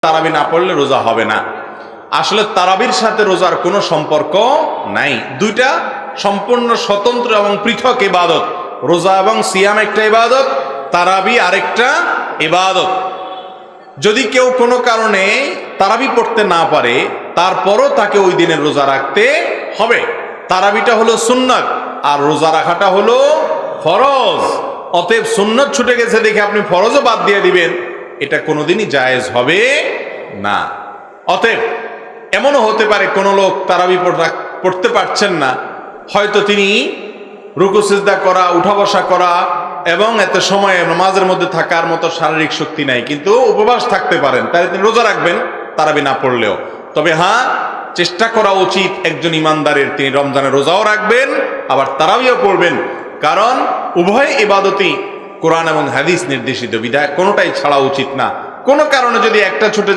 তারাবি না পড়লে রোজা হবে না। আসলে তারাবির সাথে রোজার কোনো সম্পর্ক নাই, দুইটা সম্পূর্ণ স্বতন্ত্র এবং পৃথক ইবাদত। রোজা এবং সিয়াম একটা ইবাদত, তারাবি আরেকটা ইবাদত। যদি কেউ কোনো কারণে তারাবি পড়তে না পারে, তারপরও তাকে ওই দিনের রোজা রাখতে হবে। তারাবিটা হলো সুন্নাত আর রোজা রাখাটা হলো ফরজ। অতএব সুন্নাত ছুটে গেছে দেখে আপনি ফরজও বাদ দিয়ে দিবেন, এটা কোনোদিনই জায়েজ হবে না। অতএব এমনও হতে পারে কোনো লোক তারাবি পড়তে পারছেন না, হয়তো তিনি রুকু সিজদা করা, উঠা বসা করা এবং এত সময় নামাজের মধ্যে থাকার মতো শারীরিক শক্তি নাই, কিন্তু উপবাস থাকতে পারেন, তাহলে তিনি রোজা রাখবেন তারাবি না পড়লেও। তবে হ্যাঁ, চেষ্টা করা উচিত একজন ইমানদারের, তিনি রমজানের রোজাও রাখবেন আবার তারাবিও পড়বেন, কারণ উভয় ইবাদতই কোরআন এবং হাদিস নির্দেশিত, বিধায় কোনোটাই ছাড়া উচিত না। কোনো কারণে যদি একটা ছুটে